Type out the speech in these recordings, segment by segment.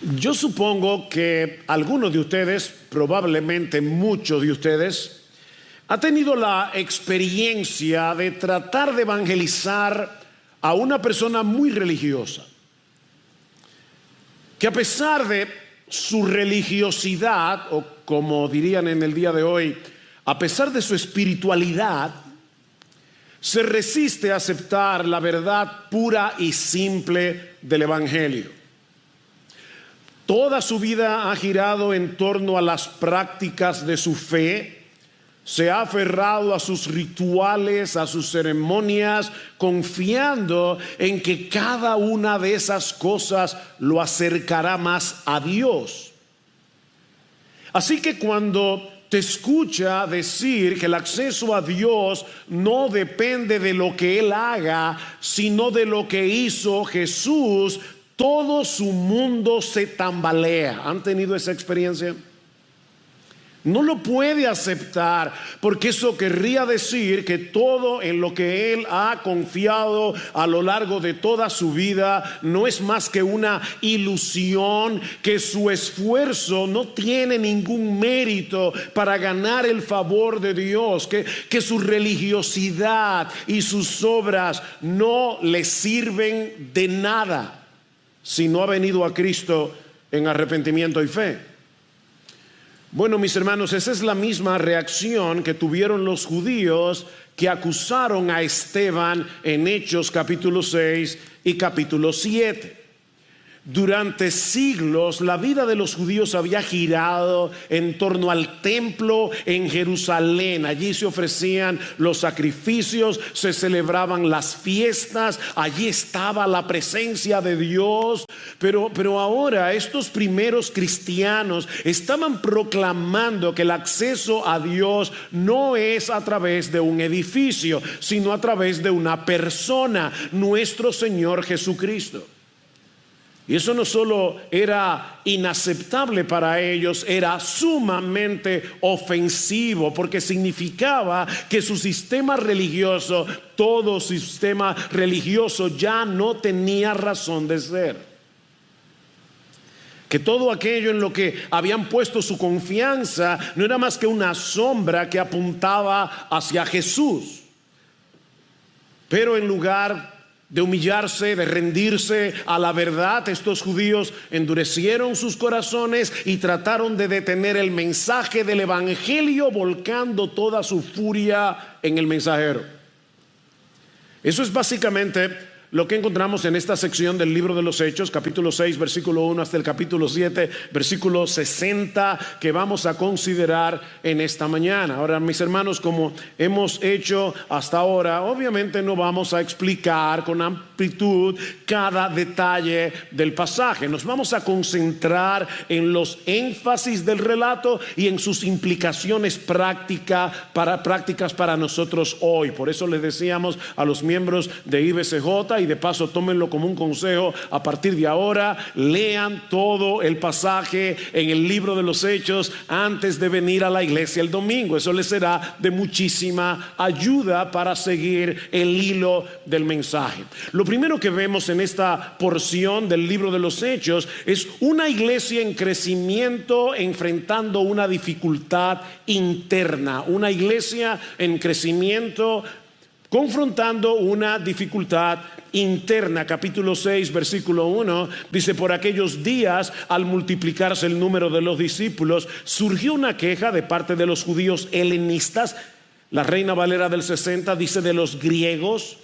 Yo supongo que algunos de ustedes, probablemente muchos de ustedes, ha tenido la experiencia de tratar de evangelizar a una persona muy religiosa, que a pesar de su religiosidad, o como dirían en el día de hoy, a pesar de su espiritualidad, se resiste a aceptar la verdad pura y simple del Evangelio. Toda su vida ha girado en torno a las prácticas de su fe, se ha aferrado a sus rituales, a sus ceremonias, confiando en que cada una de esas cosas lo acercará más a Dios. Así que cuando te escucha decir que el acceso a Dios no depende de lo que Él haga, sino de lo que hizo Jesús, todo su mundo se tambalea. ¿Han tenido esa experiencia? No lo puede aceptar, porque eso querría decir que todo en lo que él ha confiado a lo largo de toda su vida no es más que una ilusión, que su esfuerzo no tiene ningún mérito para ganar el favor de Dios, que su religiosidad y sus obras no le sirven de nada si no ha venido a Cristo en arrepentimiento y fe. Bueno, mis hermanos, esa es la misma reacción que tuvieron los judíos que acusaron a Esteban en Hechos capítulo 6 y capítulo 7. Durante siglos la vida de los judíos había girado en torno al templo en Jerusalén. Allí se ofrecían los sacrificios, se celebraban las fiestas, allí estaba la presencia de Dios. Pero ahora estos primeros cristianos estaban proclamando que el acceso a Dios no es a través de un edificio, sino a través de una persona, nuestro Señor Jesucristo. Y eso no solo era inaceptable para ellos, era sumamente ofensivo, porque significaba que su sistema religioso, todo sistema religioso ya no tenía razón de ser. Que todo aquello en lo que habían puesto su confianza no era más que una sombra que apuntaba hacia Jesús. Pero en lugar de humillarse, de rendirse a la verdad, estos judíos endurecieron sus corazones y trataron de detener el mensaje del evangelio, volcando toda su furia en el mensajero. Eso es básicamente lo que encontramos en esta sección del libro de los Hechos, capítulo 6, versículo 1 hasta el capítulo 7, versículo 60, que vamos a considerar en esta mañana. Ahora, mis hermanos, como hemos hecho hasta ahora, obviamente no vamos a explicar con amplitud cada detalle del pasaje. Nos vamos a concentrar en los énfasis del relato y en sus implicaciones prácticas para nosotros hoy. Por eso les decíamos a los miembros de IBCJ, y de paso tómenlo como un consejo: a partir de ahora lean todo el pasaje en el libro de los Hechos antes de venir a la iglesia el domingo. Eso les será de muchísima ayuda para seguir el hilo del mensaje. Lo primero que vemos en esta porción del libro de los Hechos es una iglesia en crecimiento enfrentando una dificultad interna, una iglesia en crecimiento confrontando una dificultad interna. Capítulo 6, versículo 1 dice: por aquellos días, al multiplicarse el número de los discípulos, surgió una queja de parte de los judíos helenistas. La Reina Valera del 60 dice de los griegos,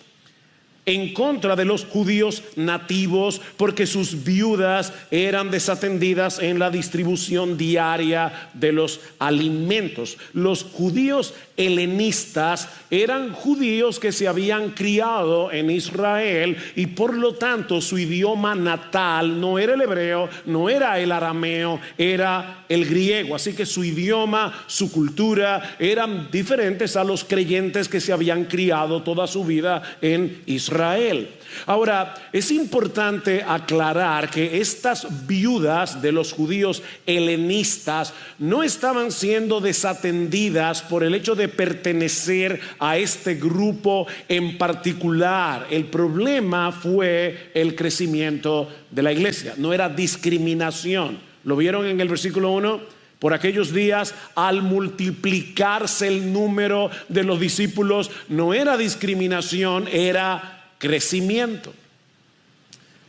en contra de los judíos nativos, porque sus viudas eran desatendidas en la distribución diaria de los alimentos. Los judíos helenistas eran judíos que se habían criado en Israel y por lo tanto su idioma natal no era el hebreo, no era el arameo, era el griego. Así que su idioma, su cultura eran diferentes a los creyentes que se habían criado toda su vida en Israel. Israel. Ahora, es importante aclarar que estas viudas de los judíos helenistas no estaban siendo desatendidas por el hecho de pertenecer a este grupo en particular. El problema fue el crecimiento de la iglesia, no era discriminación. ¿Lo vieron en el versículo 1? Por aquellos días, al multiplicarse el número de los discípulos, no era discriminación, era crecimiento.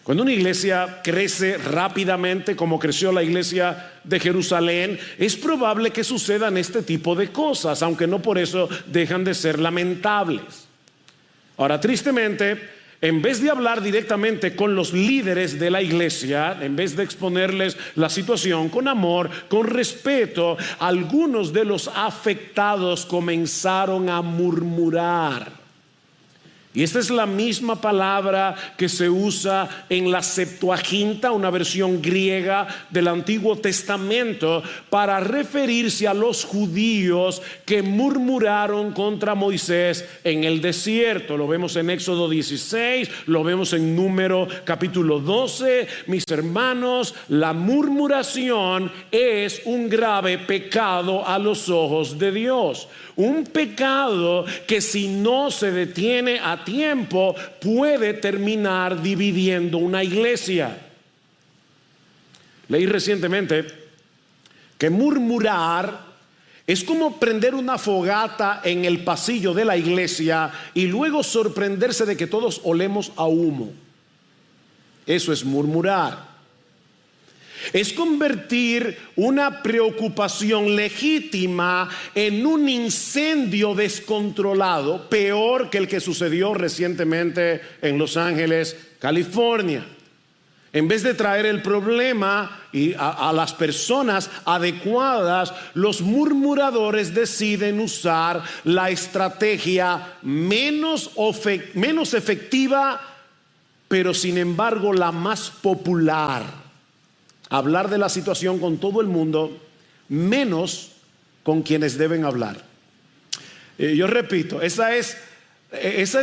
Cuando una iglesia crece rápidamente, como creció la iglesia de Jerusalén, es probable que sucedan este tipo de cosas, aunque no por eso dejan de ser lamentables. Ahora, tristemente, en vez de hablar directamente con los líderes de la iglesia, en vez de exponerles la situación con amor, con respeto, algunos de los afectados comenzaron a murmurar. Y esta es la misma palabra que se usa en la Septuaginta, una versión griega del Antiguo Testamento, para referirse a los judíos que murmuraron contra Moisés en el desierto. Lo vemos en Éxodo 16, lo vemos en Número capítulo 12. Mis hermanos, la murmuración es un grave pecado a los ojos de Dios. Un pecado que, si no se detiene a tiempo, puede terminar dividiendo una iglesia. Leí recientemente que murmurar es como prender una fogata en el pasillo de la iglesia y luego sorprenderse de que todos olemos a humo. Eso es murmurar. Es convertir una preocupación legítima en un incendio descontrolado, peor que el que sucedió recientemente en Los Ángeles, California. En vez de traer el problema a las personas adecuadas, los murmuradores deciden usar la estrategia menos efectiva, pero sin embargo la más popular. Hablar de la situación con todo el mundo, menos con quienes deben hablar. Yo repito, esa es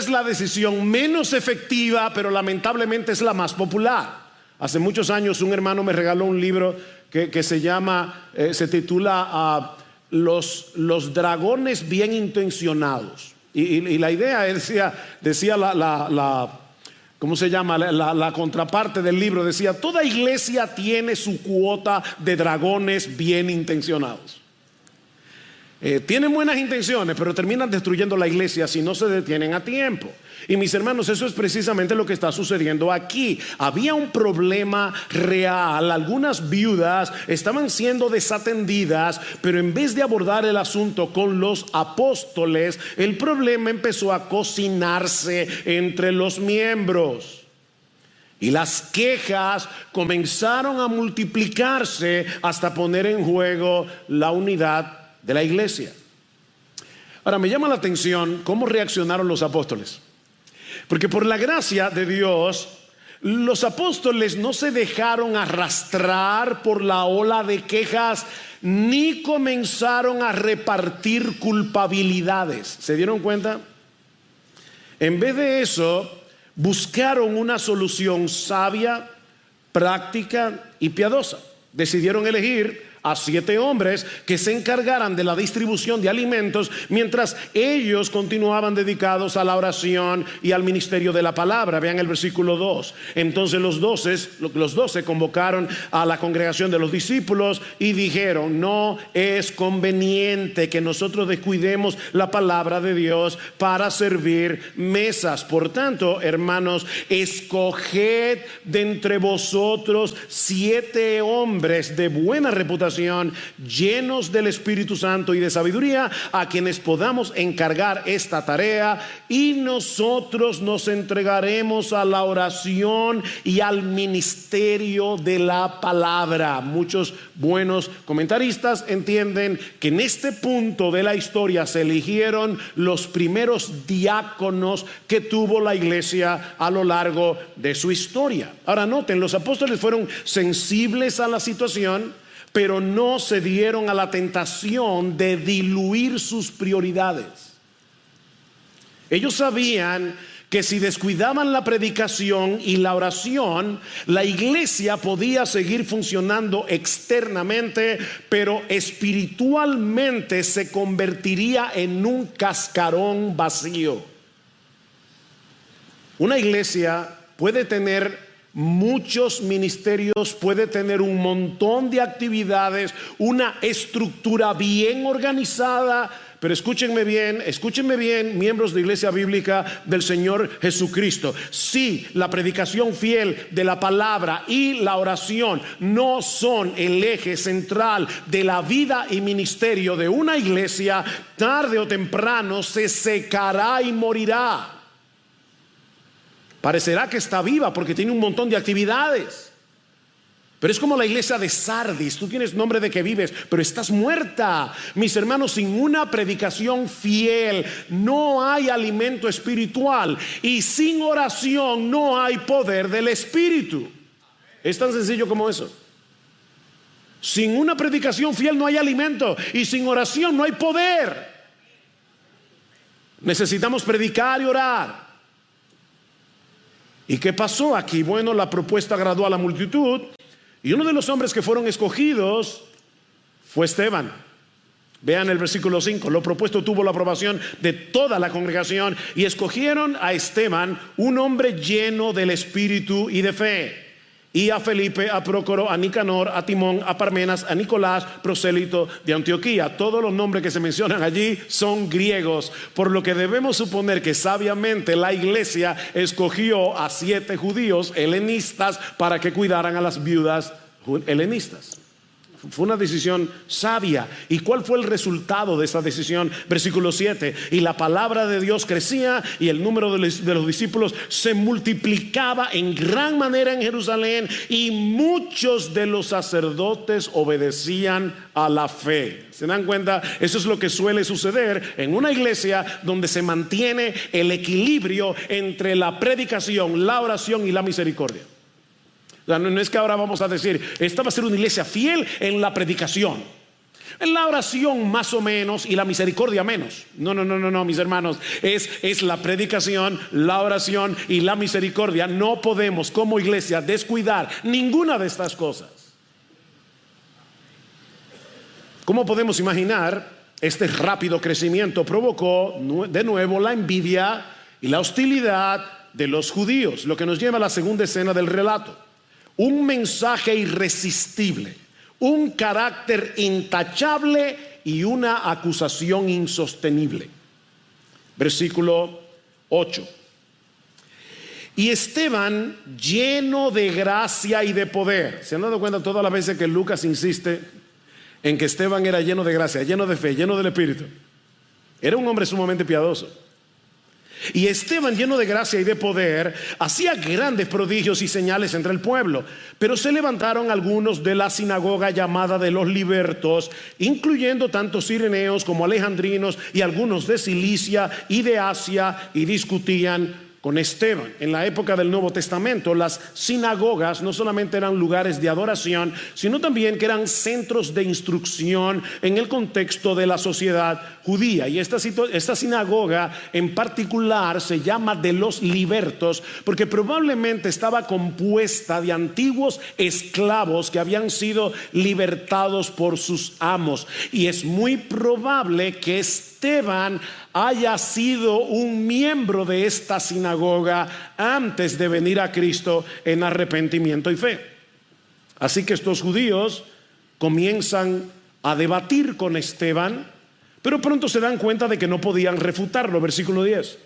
la decisión menos efectiva, pero lamentablemente es la más popular. Hace muchos años un hermano me regaló un libro que se titula Los dragones bien intencionados. Y la idea decía ¿cómo se llama? La contraparte del libro decía: toda iglesia tiene su cuota de dragones bien intencionados. Tienen buenas intenciones, pero terminan destruyendo la iglesia si no se detienen a tiempo. Y mis hermanos, eso es precisamente lo que está sucediendo aquí. Había un problema real. Algunas viudas estaban siendo desatendidas, pero en vez de abordar el asunto con los apóstoles, el problema empezó a cocinarse entre los miembros. Y las quejas comenzaron a multiplicarse hasta poner en juego la unidad de la iglesia. Ahora, me llama la atención cómo reaccionaron los apóstoles. Porque por la gracia de Dios, los apóstoles no se dejaron arrastrar por la ola de quejas, ni comenzaron a repartir culpabilidades. ¿Se dieron cuenta? En vez de eso, buscaron una solución sabia, práctica y piadosa. Decidieron elegir a 7 hombres que se encargaran de la distribución de alimentos, mientras ellos continuaban dedicados a la oración y al ministerio de la palabra. Vean el versículo 2. Entonces los 12 convocaron a la congregación de los discípulos y dijeron: no es conveniente que nosotros descuidemos la palabra de Dios para servir mesas. Por tanto, hermanos, escoged de entre vosotros 7 hombres de buena reputación, llenos del Espíritu Santo y de sabiduría, a quienes podamos encargar esta tarea, y nosotros nos entregaremos a la oración y al ministerio de la palabra. Muchos buenos comentaristas entienden que en este punto de la historia se eligieron los primeros diáconos que tuvo la iglesia a lo largo de su historia. Ahora noten, los apóstoles fueron sensibles a la situación, pero no se dieron a la tentación de diluir sus prioridades. Ellos sabían que si descuidaban la predicación y la oración, la iglesia podía seguir funcionando externamente, pero espiritualmente se convertiría en un cascarón vacío. Una iglesia puede tener muchos ministerios, puede tener un montón de actividades, una estructura bien organizada, pero escúchenme bien, miembros de Iglesia Bíblica del Señor Jesucristo. Si la predicación fiel de la palabra y la oración no son el eje central de la vida y ministerio de una iglesia, tarde o temprano se secará y morirá. Parecerá que está viva porque tiene un montón de actividades, pero es como la iglesia de Sardis. Tú tienes nombre de que vives, pero estás muerta. Mis hermanos, sin una predicación fiel no hay alimento espiritual, y sin oración no hay poder del Espíritu. Es tan sencillo como eso. Sin una predicación fiel no hay alimento, y sin oración no hay poder. Necesitamos predicar y orar. ¿Y qué pasó aquí? Bueno, la propuesta agradó a la multitud, y uno de los hombres que fueron escogidos fue Esteban. Vean el versículo 5. Lo propuesto tuvo la aprobación de toda la congregación, y escogieron a Esteban, un hombre lleno del Espíritu y de fe, y a Felipe, a Prócoro, a Nicanor, a Timón, a Parmenas, a Nicolás, prosélito de Antioquía. Todos los nombres que se mencionan allí son griegos, por lo que debemos suponer que sabiamente la iglesia escogió a 7 judíos helenistas para que cuidaran a las viudas helenistas. Fue una decisión sabia. ¿Y cuál fue el resultado de esa decisión? Versículo 7. Y la palabra de Dios crecía, y el número de los discípulos se multiplicaba en gran manera en Jerusalén, y muchos de los sacerdotes obedecían a la fe. ¿Se dan cuenta? Eso es lo que suele suceder en una iglesia donde se mantiene el equilibrio entre la predicación, la oración y la misericordia. No es que ahora vamos a decir, esta va a ser una iglesia fiel en la predicación, en la oración más o menos, y la misericordia menos. No, mis hermanos, es la predicación, la oración y la misericordia. No podemos como iglesia descuidar ninguna de estas cosas. ¿Cómo podemos imaginar? Este rápido crecimiento provocó de nuevo la envidia y la hostilidad de los judíos, lo que nos lleva a la segunda escena del relato. Un mensaje irresistible, un carácter intachable y una acusación insostenible. Versículo 8. Y Esteban, lleno de gracia y de poder. ¿Se han dado cuenta todas las veces que Lucas insiste en que Esteban era lleno de gracia, lleno de fe, lleno del Espíritu? Era un hombre sumamente piadoso. Y Esteban, lleno de gracia y de poder, hacía grandes prodigios y señales entre el pueblo. Pero se levantaron algunos de la sinagoga llamada de los libertos, incluyendo tanto cireneos como alejandrinos y algunos de Cilicia y de Asia, y discutían con Esteban. En la época del Nuevo Testamento, las sinagogas no solamente eran lugares de adoración, sino también que eran centros de instrucción en el contexto de la sociedad judía. Y esta sinagoga en particular se llama de los libertos, porque probablemente estaba compuesta de antiguos esclavos que habían sido libertados por sus amos. Y es muy probable que Esteban haya sido un miembro de esta sinagoga antes de venir a Cristo en arrepentimiento y fe. Así que estos judíos comienzan a debatir con Esteban, pero pronto se dan cuenta de que no podían refutarlo. Versículo 10.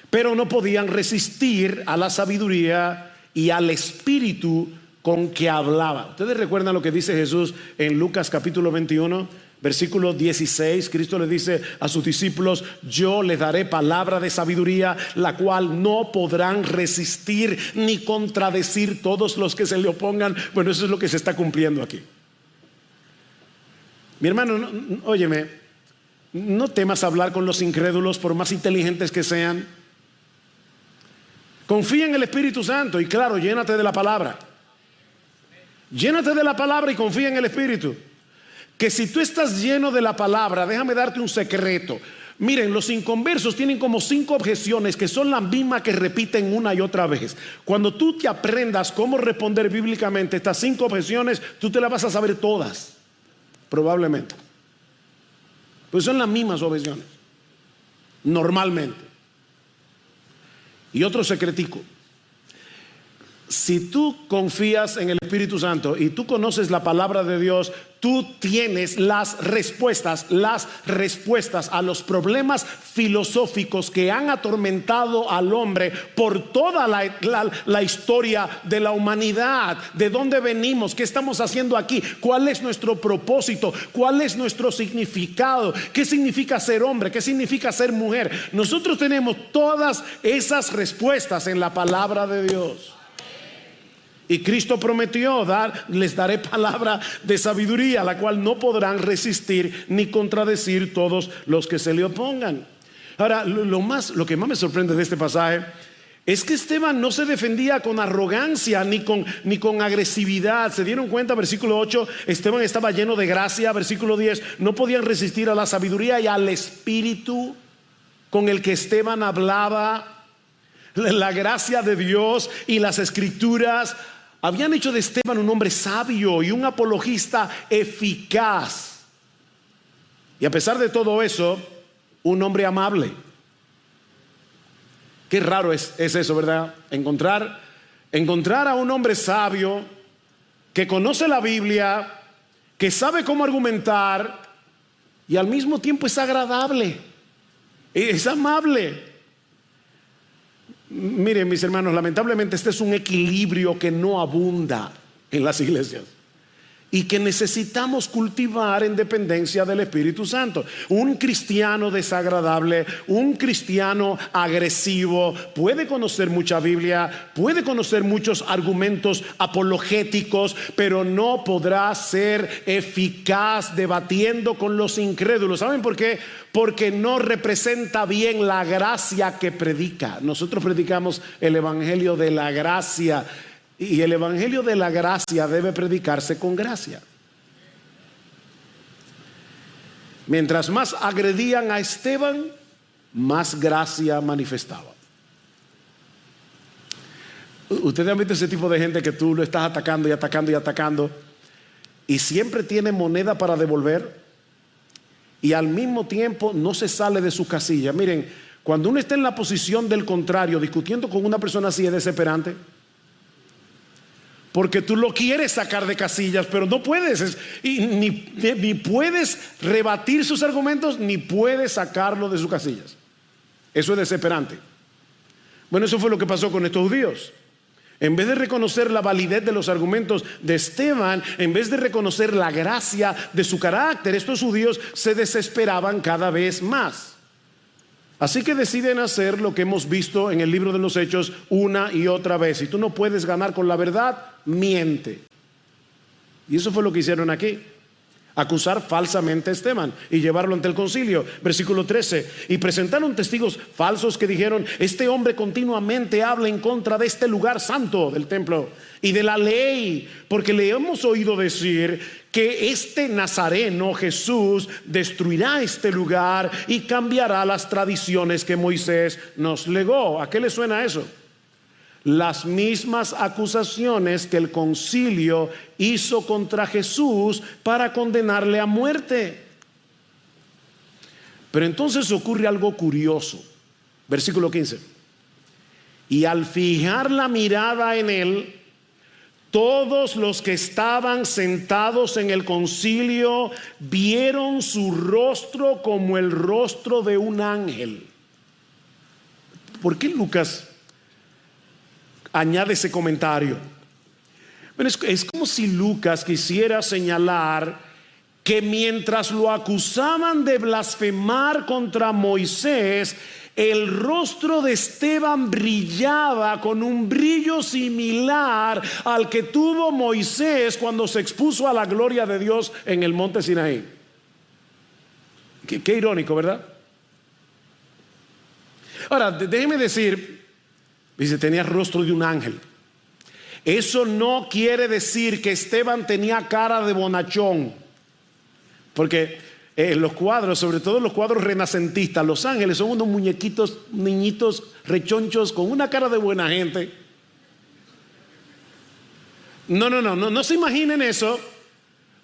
Pero no podían resistir a la sabiduría y al espíritu con que hablaba. ¿Ustedes recuerdan lo que dice Jesús en Lucas capítulo 21? Versículo 16, Cristo le dice a sus discípulos: yo les daré palabra de sabiduría, la cual no podrán resistir ni contradecir todos los que se le opongan. Bueno, eso es lo que se está cumpliendo aquí. Mi hermano, óyeme, no temas hablar con los incrédulos por más inteligentes que sean. Confía en el Espíritu Santo y claro, llénate de la palabra. Llénate de la palabra y confía en el Espíritu. Que si tú estás lleno de la palabra, déjame darte un secreto: Miren, los inconversos tienen como 5 objeciones que son las mismas que repiten una y otra vez. Cuando tú te aprendas cómo responder bíblicamente estas 5 objeciones, tú te las vas a saber todas, probablemente. Pues son las mismas objeciones, normalmente. Y otro secretico. Si tú confías en el Espíritu Santo y tú conoces la palabra de Dios, tú tienes las respuestas a los problemas filosóficos que han atormentado al hombre por toda la historia de la humanidad. ¿De dónde venimos? ¿Qué estamos haciendo aquí? ¿Cuál es nuestro propósito? ¿Cuál es nuestro significado? ¿Qué significa ser hombre? ¿Qué significa ser mujer? Nosotros tenemos todas esas respuestas en la palabra de Dios. Y Cristo prometió les daré palabra de sabiduría, la cual no podrán resistir ni contradecir todos los que se le opongan. Ahora, lo que más me sorprende de este pasaje es que Esteban no se defendía con arrogancia ni con agresividad. ¿Se dieron cuenta? Versículo 8, Esteban estaba lleno de gracia. Versículo 10, no podían resistir a la sabiduría y al espíritu con el que Esteban hablaba. La gracia de Dios y las escrituras habían hecho de Esteban un hombre sabio y un apologista eficaz. Y a pesar de todo eso, un hombre amable. Qué raro es eso, ¿verdad? Encontrar a un hombre sabio que conoce la Biblia, que sabe cómo argumentar y al mismo tiempo es agradable, es amable. Miren, mis hermanos, lamentablemente este es un equilibrio que no abunda en las iglesias y que necesitamos cultivar en dependencia del Espíritu Santo. Un cristiano desagradable, un cristiano agresivo puede conocer mucha Biblia, puede conocer muchos argumentos apologéticos, pero no podrá ser eficaz debatiendo con los incrédulos. ¿Saben por qué? Porque no representa bien la gracia que predica. Nosotros predicamos el evangelio de la gracia. Y el evangelio de la gracia debe predicarse con gracia. Mientras más agredían a Esteban, más gracia manifestaba. Ustedes han visto ese tipo de gente que tú lo estás atacando y atacando y atacando y siempre tiene moneda para devolver y al mismo tiempo no se sale de su casilla. Miren, cuando uno está en la posición del contrario, discutiendo con una persona así, es desesperante. Porque tú lo quieres sacar de casillas, pero no puedes. Ni puedes rebatir sus argumentos, ni puedes sacarlo de sus casillas. Eso es desesperante. Bueno, eso fue lo que pasó con estos judíos. En vez de reconocer la validez de los argumentos de Esteban, en vez de reconocer la gracia de su carácter, estos judíos se desesperaban cada vez más. Así que deciden hacer lo que hemos visto en el libro de los Hechos una y otra vez. Si tú no puedes ganar con la verdad, miente. Y eso fue lo que hicieron aquí. Acusar falsamente a Esteban y llevarlo ante el concilio. Versículo 13. Y presentaron testigos falsos que dijeron: este hombre continuamente habla en contra de este lugar santo del templo y de la ley, porque le hemos oído decir que este Nazareno Jesús destruirá este lugar y cambiará las tradiciones que Moisés nos legó. ¿A qué le suena eso? Las mismas acusaciones que el concilio hizo contra Jesús para condenarle a muerte. Pero entonces ocurre algo curioso. Versículo 15. Y al fijar la mirada en él, todos los que estaban sentados en el concilio vieron su rostro como el rostro de un ángel. ¿Por qué Lucas añade ese comentario? Bueno, es como si Lucas quisiera señalar que mientras lo acusaban de blasfemar contra Moisés, el rostro de Esteban brillaba con un brillo similar al que tuvo Moisés cuando se expuso a la gloria de Dios en el monte Sinaí. Qué irónico, ¿verdad? Ahora, déjeme decir, dice, tenía el rostro de un ángel. Eso no quiere decir que Esteban tenía cara de bonachón, porque los cuadros, sobre todo los cuadros renacentistas, los ángeles son unos muñequitos, niñitos rechonchos con una cara de buena gente. No se imaginen eso,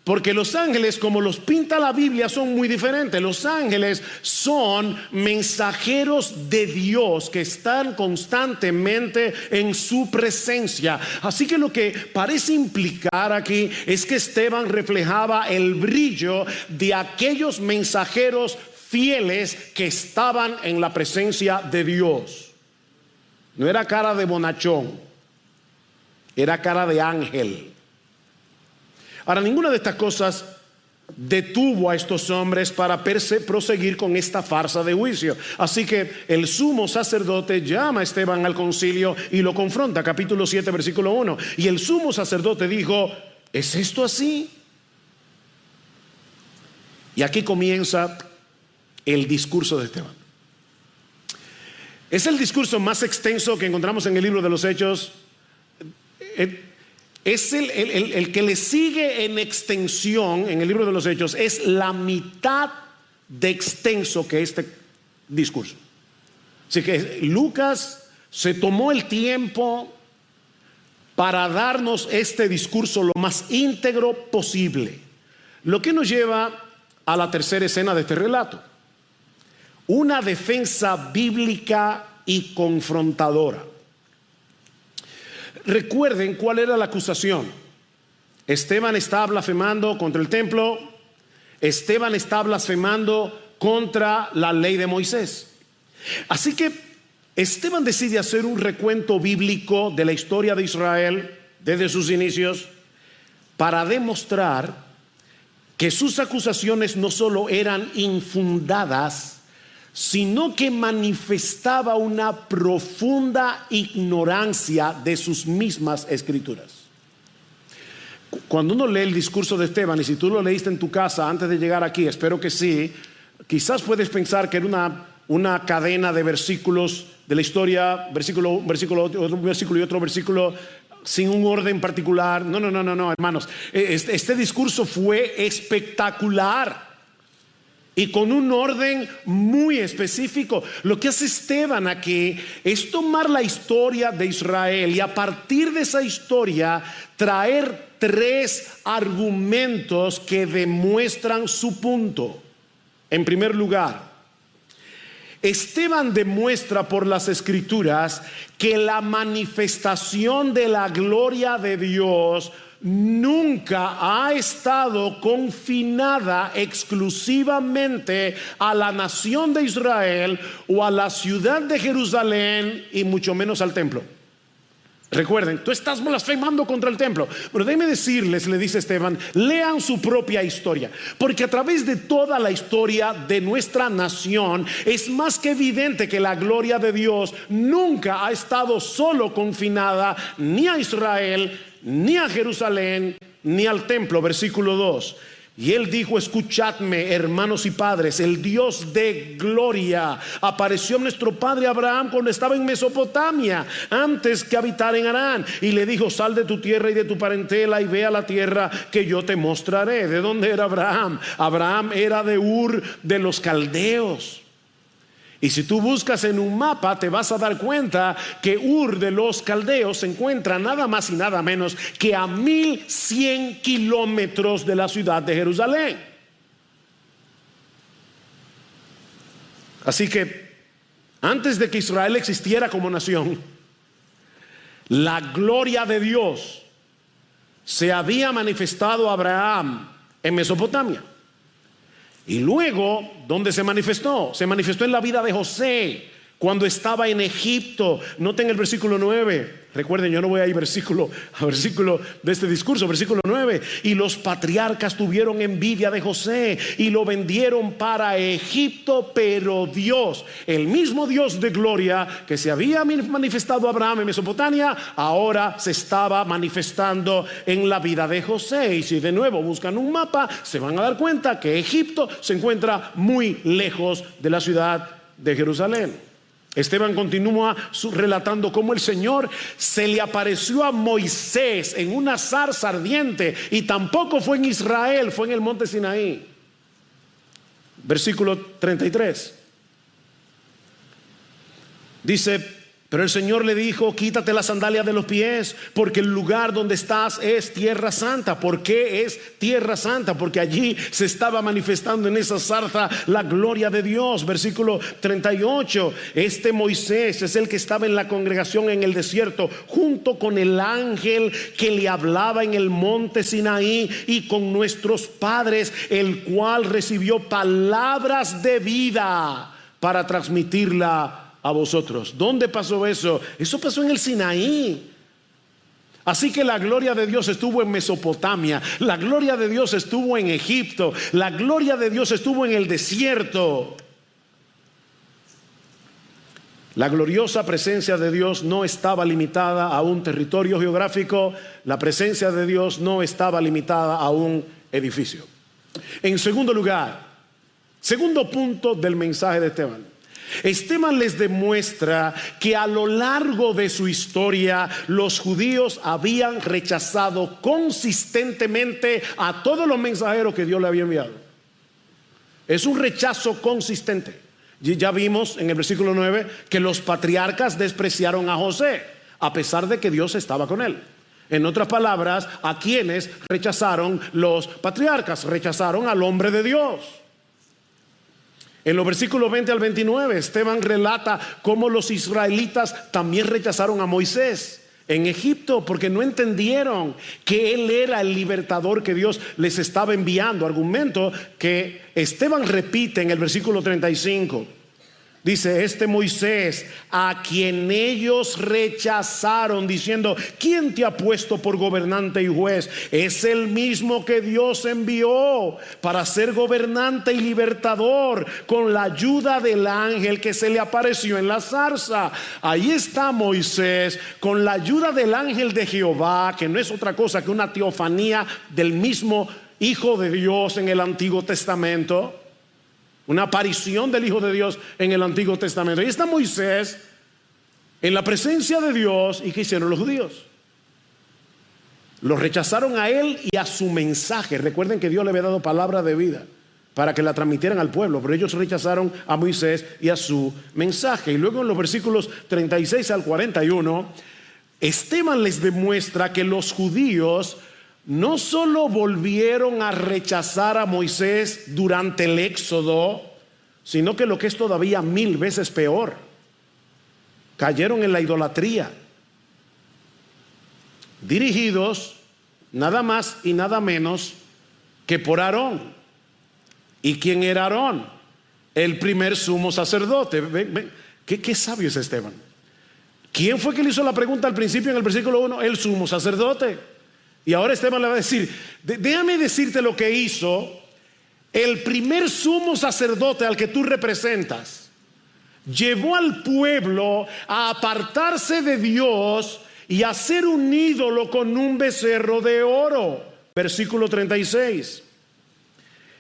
porque los ángeles, como los pinta la Biblia, son muy diferentes. Los ángeles son mensajeros de Dios que están constantemente en su presencia. Así que lo que parece implicar aquí es que Esteban reflejaba el brillo de aquellos mensajeros fieles que estaban en la presencia de Dios. No era cara de bonachón, era cara de ángel. Ahora, ninguna de estas cosas detuvo a estos hombres para proseguir con esta farsa de juicio. Así que el sumo sacerdote llama a Esteban al concilio y lo confronta, capítulo 7, versículo 1. Y el sumo sacerdote dijo: ¿es esto así? Y aquí comienza el discurso de Esteban. Es el discurso más extenso que encontramos en el libro de los Hechos. Es el que le sigue en extensión en el libro de los Hechos. Es la mitad de extenso que este discurso. Así que Lucas se tomó el tiempo para darnos este discurso lo más íntegro posible. Lo que nos lleva a la tercera escena de este relato: una defensa bíblica y confrontadora. Recuerden cuál era la acusación. Esteban está blasfemando contra el templo. Esteban está blasfemando contra la ley de Moisés. Así que Esteban decide hacer un recuento bíblico de la historia de Israel desde sus inicios, para demostrar que sus acusaciones no solo eran infundadas, sino que manifestaba una profunda ignorancia de sus mismas escrituras. Cuando uno lee el discurso de Esteban, y si tú lo leíste en tu casa antes de llegar aquí, espero que sí, quizás puedes pensar que era una cadena de versículos de la historia, versículo, otro versículo y otro versículo, sin un orden particular. No, hermanos. Este discurso fue espectacular y con un orden muy específico. Lo que hace Esteban aquí es tomar la historia de Israel y a partir de esa historia traer 3 argumentos que demuestran su punto. En primer lugar, Esteban demuestra por las escrituras que la manifestación de la gloria de Dios nunca ha estado confinada exclusivamente a la nación de Israel o a la ciudad de Jerusalén, y mucho menos al templo. Recuerden, tú estás blasfemando contra el templo. Pero déjenme decirles, le dice Esteban, lean su propia historia, porque a través de toda la historia de nuestra nación es más que evidente que la gloria de Dios nunca ha estado solo confinada ni a Israel, ni a Jerusalén, ni al templo. Versículo 2. Y él dijo: escuchadme, hermanos y padres, el Dios de gloria apareció a nuestro padre Abraham cuando estaba en Mesopotamia, antes que habitar en Harán, y le dijo: sal de tu tierra y de tu parentela y ve a la tierra que yo te mostraré. ¿De dónde era Abraham? Abraham era de Ur de los Caldeos. Y si tú buscas en un mapa, te vas a dar cuenta que Ur de los Caldeos se encuentra nada más y nada menos que a 1100 kilómetros de la ciudad de Jerusalén. Así que antes de que Israel existiera como nación, la gloria de Dios se había manifestado a Abraham en Mesopotamia. Y luego, ¿dónde se manifestó? Se manifestó en la vida de José cuando estaba en Egipto. Noten el versículo 9. Recuerden, yo no voy a ir versículo a versículo de este discurso. Versículo 9. Y los patriarcas tuvieron envidia de José y lo vendieron para Egipto. Pero Dios, el mismo Dios de gloria que se había manifestado a Abraham en Mesopotamia, ahora se estaba manifestando en la vida de José. Y si de nuevo buscan un mapa, se van a dar cuenta que Egipto se encuentra muy lejos de la ciudad de Jerusalén. Esteban continúa relatando cómo el Señor se le apareció a Moisés en una zarza ardiente, y tampoco fue en Israel, fue en el monte Sinaí. Versículo 33. Dice: pero el Señor le dijo: quítate las sandalias de los pies, porque el lugar donde estás es tierra santa. ¿Por qué es tierra santa? Porque allí se estaba manifestando en esa zarza la gloria de Dios. Versículo 38. Este Moisés es el que estaba en la congregación en el desierto, junto con el ángel que le hablaba en el monte Sinaí, y con nuestros padres, el cual recibió palabras de vida para transmitirla a vosotros. ¿Dónde pasó eso? Eso pasó en el Sinaí. Así que la gloria de Dios estuvo en Mesopotamia, la gloria de Dios estuvo en Egipto, la gloria de Dios estuvo en el desierto. La gloriosa presencia de Dios no estaba limitada a un territorio geográfico. La presencia de Dios no estaba limitada a un edificio. En segundo lugar, segundo punto del mensaje de Esteban. Esteban les demuestra que a lo largo de su historia los judíos habían rechazado consistentemente a todos los mensajeros que Dios le había enviado. Es un rechazo consistente. Ya vimos en el versículo 9 que los patriarcas despreciaron a José, a pesar de que Dios estaba con él. En otras palabras, ¿a quienes rechazaron los patriarcas? Rechazaron al hombre de Dios. En los versículos 20 al 29, Esteban relata cómo los israelitas también rechazaron a Moisés en Egipto, porque no entendieron que él era el libertador que Dios les estaba enviando. Argumento que Esteban repite en el versículo 35. Dice: este Moisés a quien ellos rechazaron, diciendo: ¿quién te ha puesto por gobernante y juez? Es el mismo que Dios envió para ser gobernante y libertador, con la ayuda del ángel que se le apareció en la zarza. Ahí está Moisés con la ayuda del ángel de Jehová, que no es otra cosa que una teofanía del mismo Hijo de Dios en el Antiguo Testamento. Una aparición del Hijo de Dios en el Antiguo Testamento. Ahí está Moisés en la presencia de Dios. ¿Y qué hicieron los judíos? Los rechazaron a él y a su mensaje. Recuerden que Dios le había dado palabra de vida para que la transmitieran al pueblo, pero ellos rechazaron a Moisés y a su mensaje. Y luego en los versículos 36 al 41, Esteban les demuestra que los judíos no solo volvieron a rechazar a Moisés durante el éxodo, sino que lo que es todavía 1000 veces peor, cayeron en la idolatría, dirigidos nada más y nada menos que por Aarón. ¿Y quién era Aarón? El primer sumo sacerdote. ¿Qué sabio es Esteban? ¿Quién fue que le hizo la pregunta al principio en el versículo 1? El sumo sacerdote. Y ahora Esteban le va a decir: déjame decirte lo que hizo el primer sumo sacerdote al que tú representas. Llevó al pueblo a apartarse de Dios y a hacer un ídolo con un becerro de oro. Versículo 36.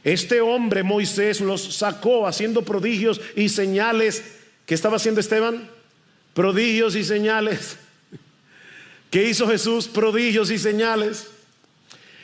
Este hombre Moisés los sacó haciendo prodigios y señales. ¿Qué estaba haciendo Esteban? Prodigios y señales. ¿Qué hizo Jesús? Prodigios y señales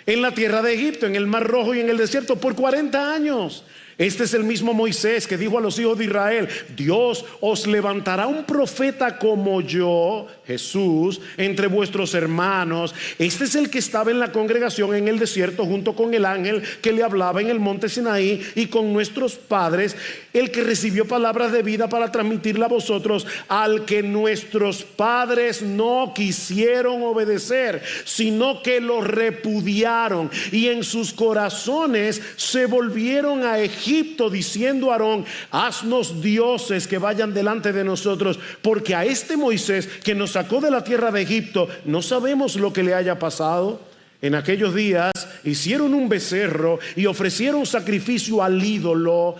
en la tierra de Egipto, en el Mar Rojo y en el desierto por 40 años. Este es el mismo Moisés que dijo a los hijos de Israel: Dios os levantará un profeta como yo, Jesús, entre vuestros hermanos. Este es el que estaba en la congregación en el desierto junto con el ángel que le hablaba en el monte Sinaí, y con nuestros padres, el que recibió palabras de vida para transmitirla a vosotros, al que nuestros padres no quisieron obedecer, sino que lo repudiaron, y en sus corazones se volvieron a Egipto, diciendo a Aarón: haznos dioses que vayan delante de nosotros, porque a este Moisés que nos sacó de la tierra de Egipto no sabemos lo que le haya pasado. En aquellos días hicieron un becerro y ofrecieron sacrificio al ídolo,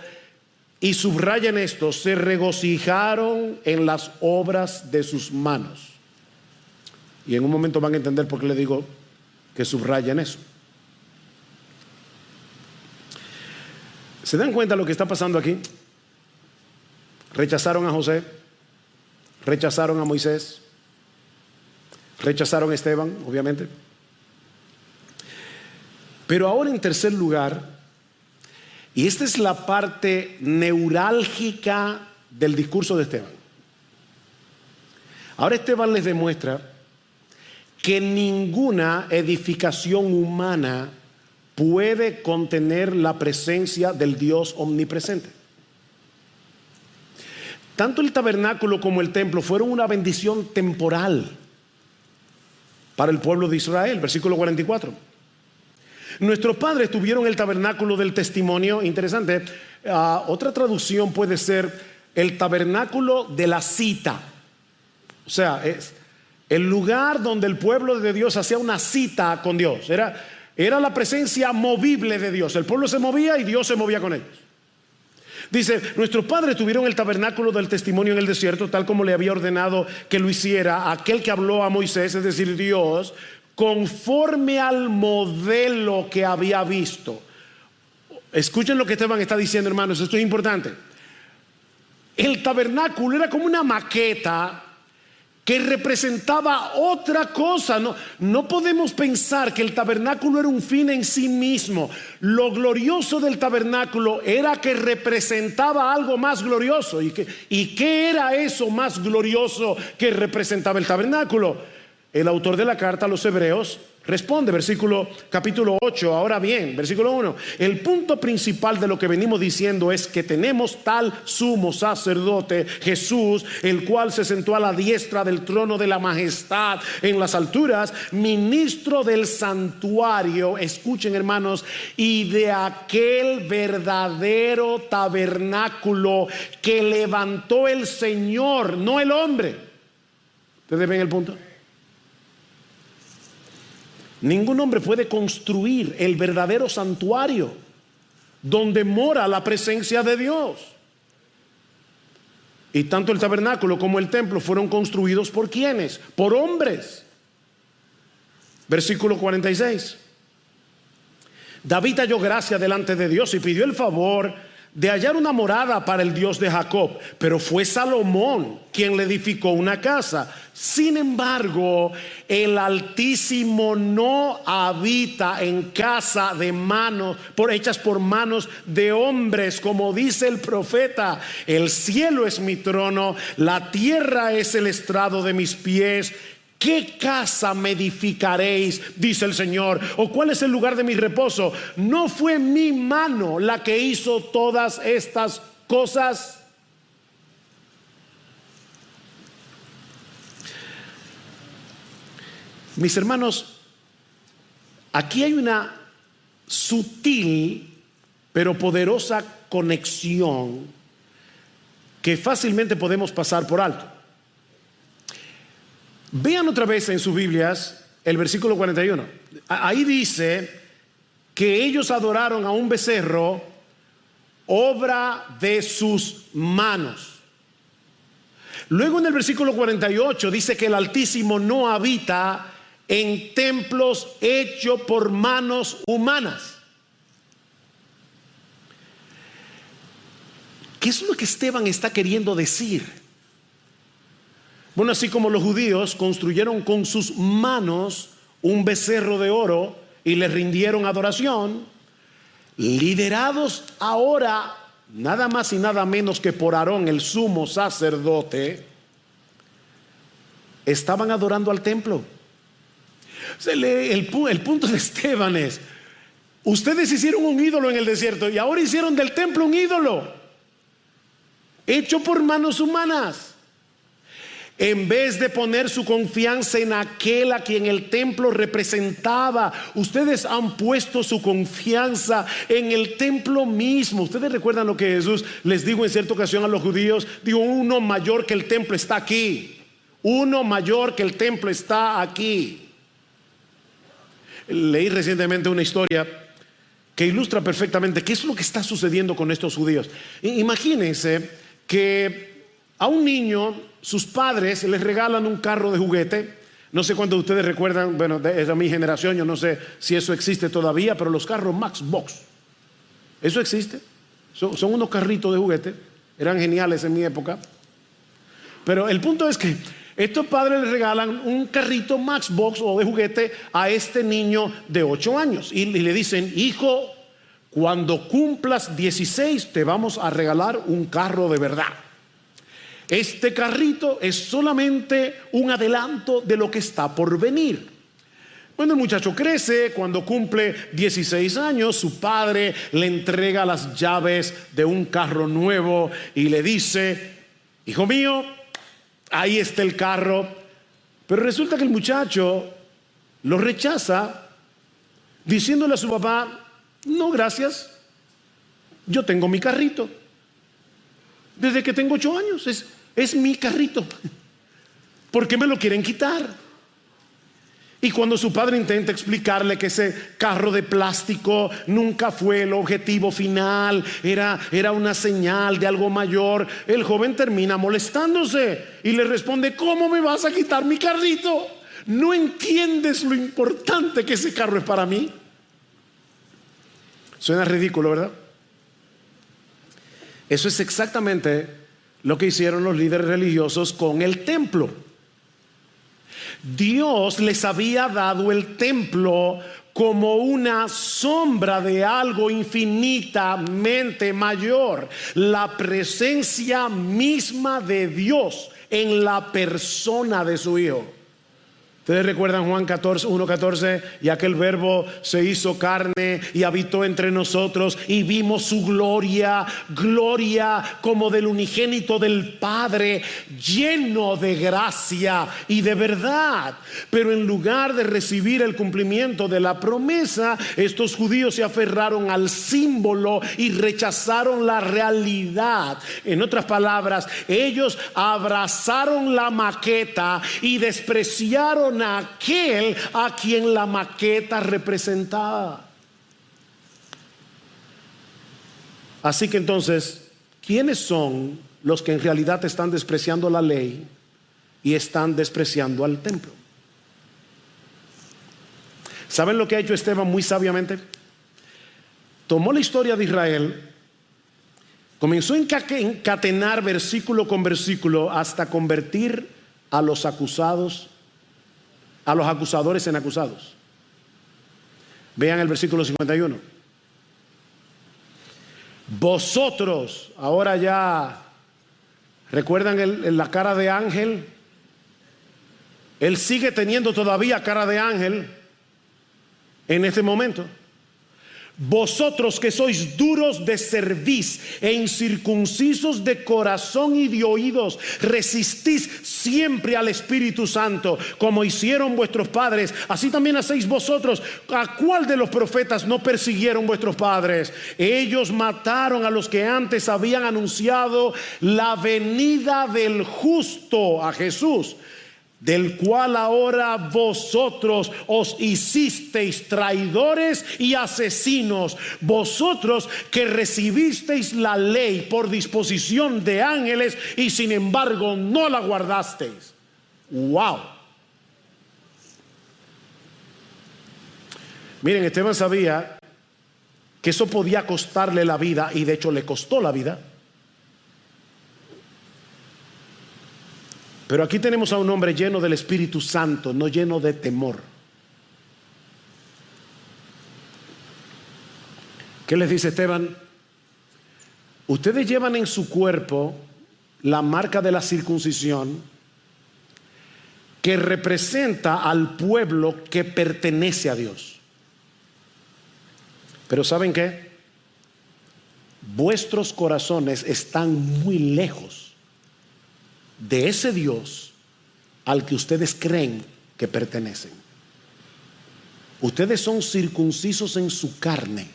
y subrayan esto: se regocijaron en las obras de sus manos. Y en un momento van a entender por qué le digo que subrayan eso. ¿Se dan cuenta de lo que está pasando aquí? Rechazaron a José, rechazaron a Moisés, rechazaron a Esteban, obviamente. Pero ahora, en tercer lugar, Y esta es la parte neurálgica del discurso de Esteban. Ahora Esteban les demuestra que ninguna edificación humana puede contener la presencia del Dios omnipresente. Tanto el tabernáculo como el templo fueron una bendición temporal para el pueblo de Israel. Versículo 44. Nuestros padres tuvieron el tabernáculo del testimonio. Interesante. Otra traducción puede ser el tabernáculo de la cita. O sea, es el lugar donde el pueblo de Dios hacía una cita con Dios. Era la presencia movible de Dios. El pueblo se movía y Dios se movía con ellos. Dice, nuestros padres tuvieron el tabernáculo del testimonio en el desierto, tal como le había ordenado que lo hiciera aquel que habló a Moisés, es decir, Dios, conforme al modelo que había visto. Escuchen lo que Esteban está diciendo, hermanos, esto es importante. El tabernáculo era como una maqueta que representaba otra cosa. No podemos pensar que el tabernáculo era un fin en sí mismo. Lo glorioso del tabernáculo era que representaba algo más glorioso. ¿Y qué era eso más glorioso que representaba el tabernáculo? El autor de la carta a los Hebreos responde, capítulo 8, ahora bien, versículo 1. El punto principal de lo que venimos diciendo es que tenemos tal sumo sacerdote, Jesús, el cual se sentó a la diestra del trono de la majestad en las alturas, ministro del santuario, escuchen hermanos, y de aquel verdadero tabernáculo que levantó el Señor, no el hombre. ¿Ustedes ven el punto? Ningún hombre puede construir el verdadero santuario donde mora la presencia de Dios. Y tanto el tabernáculo como el templo fueron construidos ¿por quiénes? Por hombres. Versículo 46. David halló gracia delante de Dios y pidió el favor de hallar una morada para el Dios de Jacob, pero fue Salomón quien le edificó una casa. Sin embargo, el Altísimo no habita en casa de manos, hechas por manos de hombres, como dice el profeta. El cielo es mi trono, la tierra es el estrado de mis pies. ¿Qué casa me edificaréis? Dice el Señor. ¿O cuál es el lugar de mi reposo? ¿No fue mi mano la que hizo todas estas cosas? Mis hermanos, aquí hay una sutil pero poderosa conexión que fácilmente podemos pasar por alto. Vean otra vez en sus Biblias el versículo 41. Ahí dice que ellos adoraron a un becerro, obra de sus manos. Luego en el versículo 48 dice que el Altísimo no habita en templos hechos por manos humanas. ¿Qué es lo que Esteban está queriendo decir? Bueno, así como los judíos construyeron con sus manos un becerro de oro y le rindieron adoración, liderados ahora nada más y nada menos que por Aarón, el sumo sacerdote, estaban adorando al templo. El punto de Esteban es: ustedes hicieron un ídolo en el desierto y ahora hicieron del templo un ídolo hecho por manos humanas. En vez de poner su confianza en aquel a quien el templo representaba, ustedes han puesto su confianza en el templo mismo. Ustedes recuerdan lo que Jesús les dijo en cierta ocasión a los judíos. Dijo: uno mayor que el templo está aquí. Uno mayor que el templo está aquí. Leí recientemente una historia que ilustra perfectamente qué es lo que está sucediendo con estos judíos. Imagínense que a un niño sus padres les regalan un carro de juguete. No sé cuántos de ustedes recuerdan, bueno, es de mi generación, yo no sé si eso existe todavía, pero los carros Matchbox, eso existe. Son unos carritos de juguete, eran geniales en mi época. Pero el punto es que estos padres le regalan un carrito Matchbox o de juguete a este niño de 8 años y le dicen: hijo, cuando cumplas 16 te vamos a regalar un carro de verdad. Este carrito es solamente un adelanto de lo que está por venir. Cuando el muchacho crece, cuando cumple 16 años, su padre le entrega las llaves de un carro nuevo y le dice: hijo mío, ahí está el carro. Pero resulta que el muchacho lo rechaza, diciéndole a su papá: no, gracias, yo tengo mi carrito. Desde que tengo 8 años, es mi carrito. ¿Por qué me lo quieren quitar? Y cuando su padre intenta explicarle que ese carro de plástico nunca fue el objetivo final, era una señal de algo mayor, el joven termina molestándose y le responde: ¿cómo me vas a quitar mi carrito? ¿No entiendes lo importante que ese carro es para mí? Suena ridículo, ¿verdad? Eso es exactamente lo que hicieron los líderes religiosos con el templo. Dios les había dado el templo como una sombra de algo infinitamente mayor, la presencia misma de Dios en la persona de su Hijo. Ustedes recuerdan Juan 1:14, y aquel verbo se hizo carne y habitó entre nosotros y vimos su gloria, gloria como del unigénito del Padre, lleno de gracia y de verdad. Pero en lugar de recibir el cumplimiento de la promesa, estos judíos se aferraron al símbolo y rechazaron la realidad. En otras palabras, ellos abrazaron la maqueta y despreciaron a aquel a quien la maqueta representaba. Así que entonces, ¿quiénes son los que en realidad están despreciando la ley y están despreciando al templo? ¿Saben lo que ha hecho Esteban muy sabiamente? Tomó la historia de Israel, comenzó a encadenar versículo con versículo hasta convertir a los acusadores en acusados. Vean el versículo 51. Vosotros, ahora ya recuerdan la cara de ángel. Él sigue teniendo todavía cara de ángel en este momento. Vosotros que sois duros de cerviz e incircuncisos de corazón y de oídos, resistís siempre al Espíritu Santo, como hicieron vuestros padres, así también hacéis vosotros. ¿A cuál de los profetas no persiguieron vuestros padres? Ellos mataron a los que antes habían anunciado la venida del justo, a Jesús, del cual ahora vosotros os hicisteis traidores y asesinos, vosotros que recibisteis la ley por disposición de ángeles y sin embargo no la guardasteis. ¡Wow! Miren, Esteban sabía que eso podía costarle la vida, y de hecho le costó la vida. Pero aquí tenemos a un hombre lleno del Espíritu Santo, no lleno de temor. ¿Qué les dice Esteban? Ustedes llevan en su cuerpo la marca de la circuncisión, que representa al pueblo que pertenece a Dios. Pero ¿saben qué? Vuestros corazones están muy lejos de ese Dios al que ustedes creen que pertenecen. Ustedes son circuncisos en su carne,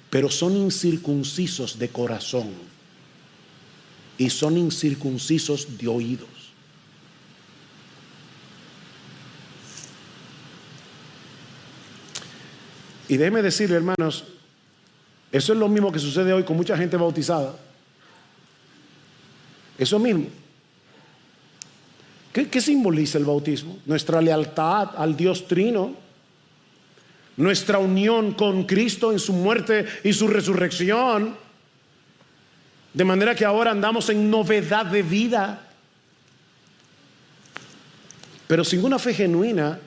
pero son incircuncisos de corazón y son incircuncisos de oídos. Y déjenme decirle, hermanos, eso es lo mismo que sucede hoy con mucha gente bautizada. Eso mismo. ¿Qué simboliza el bautismo? Nuestra lealtad al Dios Trino, nuestra unión con Cristo en su muerte y su resurrección, de manera que ahora andamos en novedad de vida. Pero sin una fe genuina,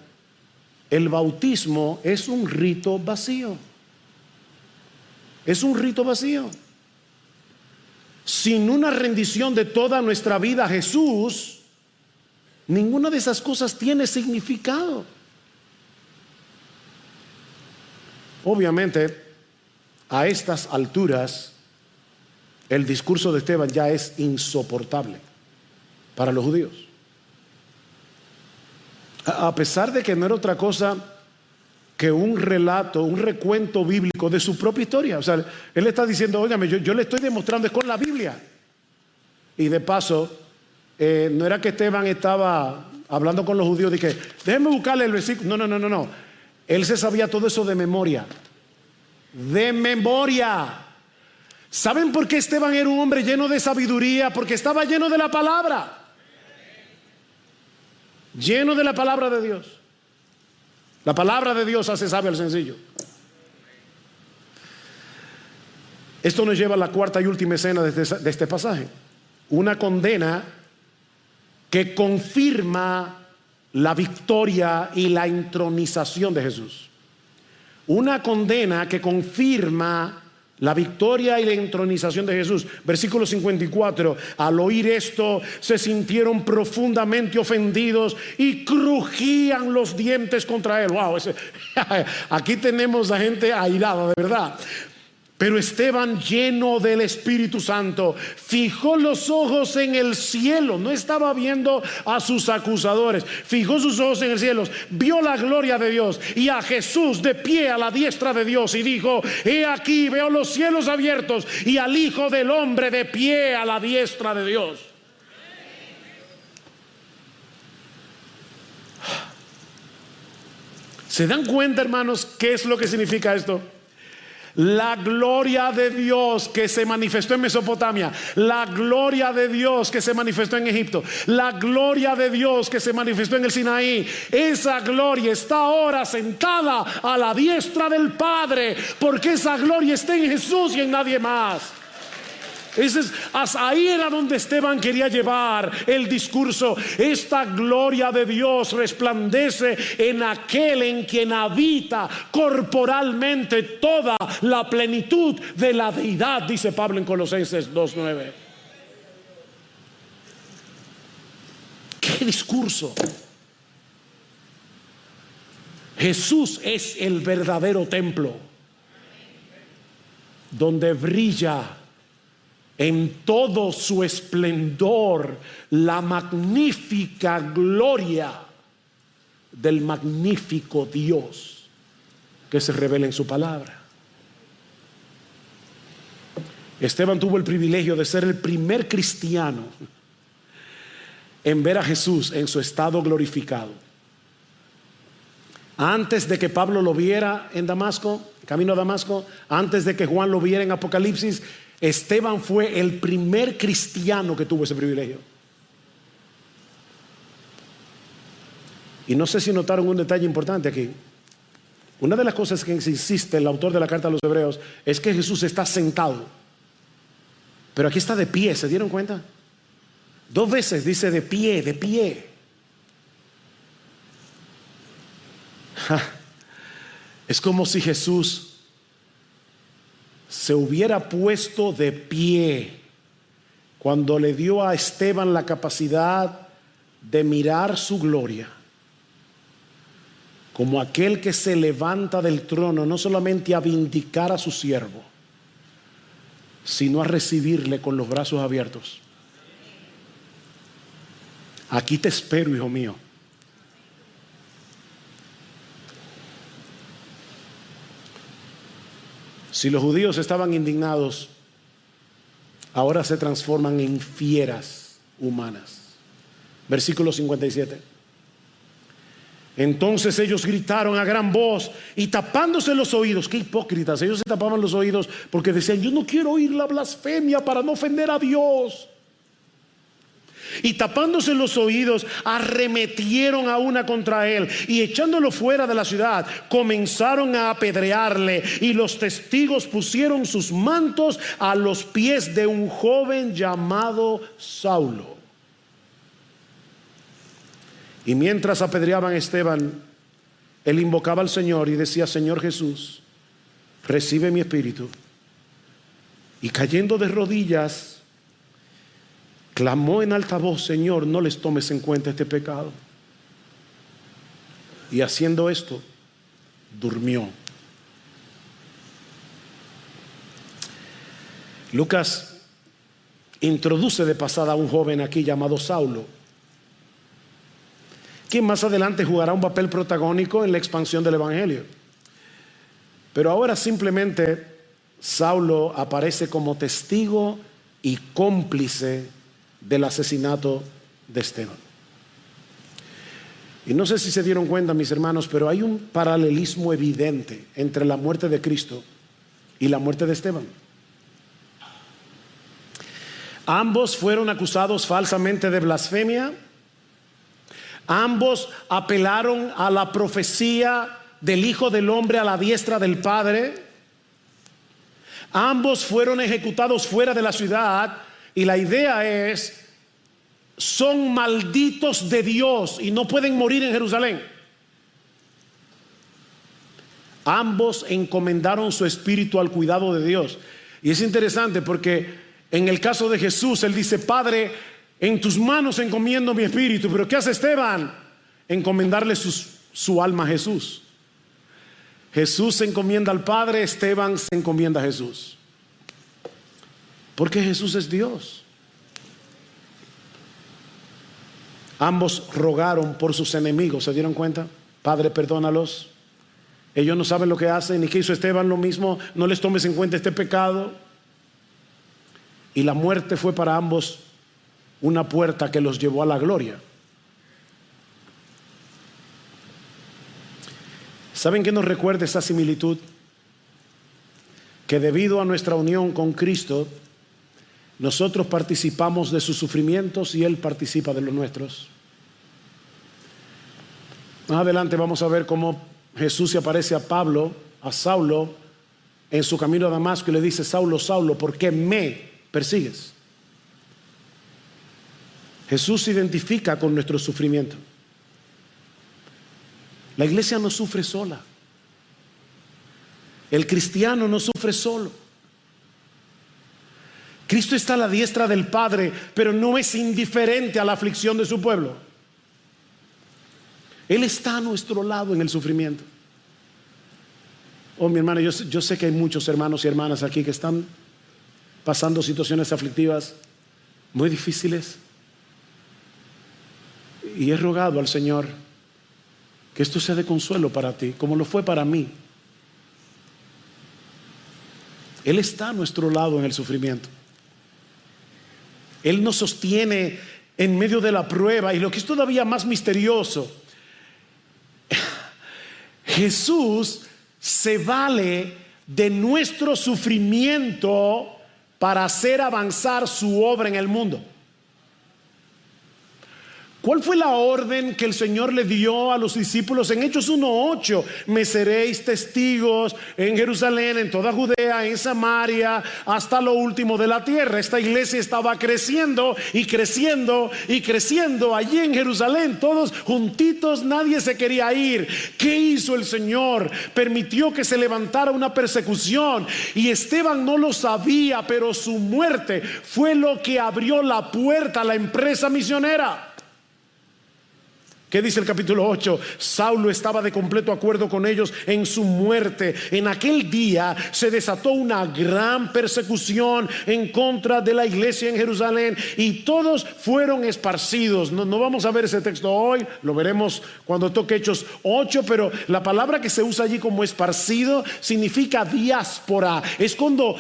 el bautismo es un rito vacío. Es un rito vacío. Sin una rendición de toda nuestra vida a Jesús, ninguna de esas cosas tiene significado. Obviamente, a estas alturas, el discurso de Esteban ya es insoportable para los judíos. A pesar de que no era otra cosa que un relato, un recuento bíblico de su propia historia. O sea, él está diciendo, óigame, yo le estoy demostrando, es con la Biblia. Y de paso, no era que Esteban estaba hablando con los judíos de que, déjenme buscarle el versículo. No. Él se sabía todo eso de memoria. De memoria. ¿Saben por qué Esteban era un hombre lleno de sabiduría? Porque estaba lleno de la palabra. Lleno de la palabra de Dios. La palabra de Dios hace sabio al sencillo. Esto nos lleva a la cuarta y última escena de este pasaje. Una condena que confirma la victoria y la entronización de Jesús. Una condena que confirma la victoria y la entronización de Jesús. Versículo 54. Al oír esto, se sintieron profundamente ofendidos y crujían los dientes contra él. Wow, aquí tenemos a gente airada, de verdad. Pero Esteban, lleno del Espíritu Santo, fijó los ojos en el cielo. No estaba viendo a sus acusadores. Fijó sus ojos en el cielo. Vio la gloria de Dios y a Jesús de pie a la diestra de Dios. Y dijo, he aquí, veo los cielos abiertos y al Hijo del Hombre de pie a la diestra de Dios. ¿Se dan cuenta, hermanos, qué es lo que significa esto? La gloria de Dios que se manifestó en Mesopotamia, la gloria de Dios que se manifestó en Egipto, la gloria de Dios que se manifestó en el Sinaí, esa gloria está ahora sentada a la diestra del Padre, porque esa gloria está en Jesús y en nadie más. Ahí era donde Esteban quería llevar el discurso. Esta gloria de Dios resplandece en aquel en quien habita corporalmente toda la plenitud de la deidad, dice Pablo en Colosenses 2:9. ¿Qué discurso? Jesús es el verdadero templo donde brilla en todo su esplendor la magnífica gloria del magnífico Dios que se revela en su palabra. Esteban tuvo el privilegio de ser el primer cristiano en ver a Jesús en su estado glorificado. Antes de que Pablo lo viera en Damasco, camino a Damasco, antes de que Juan lo viera en Apocalipsis, Esteban fue el primer cristiano que tuvo ese privilegio. Y no sé si notaron un detalle importante aquí. Una de las cosas que insiste el autor de la carta a los Hebreos es que Jesús está sentado, pero aquí está de pie. ¿Se dieron cuenta? 2 veces dice de pie, de pie. Es como si Jesús se hubiera puesto de pie cuando le dio a Esteban la capacidad de mirar su gloria, como aquel que se levanta del trono no solamente a vindicar a su siervo, sino a recibirle con los brazos abiertos. Aquí te espero, hijo mío. Si los judíos estaban indignados, ahora se transforman en fieras humanas. Versículo 57. Entonces ellos gritaron a gran voz y tapándose los oídos. Qué hipócritas, ellos se tapaban los oídos porque decían, yo no quiero oír la blasfemia para no ofender a Dios. Y tapándose los oídos, arremetieron a una contra él y echándolo fuera de la ciudad, comenzaron a apedrearle. Y los testigos pusieron sus mantos a los pies de un joven llamado Saulo. Y mientras apedreaban a Esteban, él invocaba al Señor y decía, Señor Jesús, recibe mi espíritu. Y cayendo de rodillas, clamó en alta voz: Señor, no les tomes en cuenta este pecado. Y haciendo esto, durmió. Lucas introduce de pasada a un joven aquí llamado Saulo, quien más adelante jugará un papel protagónico en la expansión del evangelio. Pero ahora simplemente Saulo aparece como testigo y cómplice del asesinato de Esteban. Y no sé si se dieron cuenta, mis hermanos, pero hay un paralelismo evidente entre la muerte de Cristo y la muerte de Esteban. Ambos fueron acusados falsamente de blasfemia. Ambos apelaron a la profecía del Hijo del Hombre a la diestra del Padre. Ambos fueron ejecutados fuera de la ciudad. Y la idea es: son malditos de Dios y no pueden morir en Jerusalén. Ambos encomendaron su espíritu al cuidado de Dios. Y es interesante porque en el caso de Jesús, él dice: Padre, en tus manos encomiendo mi espíritu. Pero ¿qué hace Esteban? Encomendarle su alma a Jesús. Jesús se encomienda al Padre, Esteban se encomienda a Jesús. Porque Jesús es Dios. Ambos rogaron por sus enemigos. ¿Se dieron cuenta? Padre, perdónalos. Ellos no saben lo que hacen. ¿Y qué hizo Esteban? Lo mismo. No les tomes en cuenta este pecado. Y la muerte fue para ambos una puerta que los llevó a la gloria. ¿Saben qué nos recuerda esa similitud? Que debido a nuestra unión con Cristo, nosotros participamos de sus sufrimientos y Él participa de los nuestros. Más adelante vamos a ver cómo Jesús se aparece a Saulo, en su camino a Damasco y le dice: Saulo, Saulo, ¿por qué me persigues? Jesús se identifica con nuestro sufrimiento. La iglesia no sufre sola. El cristiano no sufre solo. Cristo está a la diestra del Padre, pero no es indiferente a la aflicción de su pueblo. Él está a nuestro lado en el sufrimiento. Oh, mi hermano, yo sé que hay muchos hermanos y hermanas aquí que están pasando situaciones aflictivas muy difíciles. Y he rogado al Señor que esto sea de consuelo para ti, como lo fue para mí. Él está a nuestro lado en el sufrimiento. Él nos sostiene en medio de la prueba. Y lo que es todavía más misterioso, Jesús se vale de nuestro sufrimiento para hacer avanzar su obra en el mundo. ¿Cuál fue la orden que el Señor le dio a los discípulos en Hechos 1:8? Me seréis testigos en Jerusalén, en toda Judea, en Samaria, hasta lo último de la tierra. Esta iglesia estaba creciendo y creciendo y creciendo allí en Jerusalén, todos juntitos, nadie se quería ir. ¿Qué hizo el Señor? Permitió que se levantara una persecución, y Esteban no lo sabía, pero su muerte fue lo que abrió la puerta a la empresa misionera. ¿Qué dice el capítulo 8? Saulo estaba de completo acuerdo con ellos en su muerte. En aquel día se desató una gran persecución en contra de la iglesia en Jerusalén, y todos fueron esparcidos. No vamos a ver ese texto hoy, lo veremos cuando toque Hechos 8, pero la palabra que se usa allí como esparcido significa diáspora. Es cuando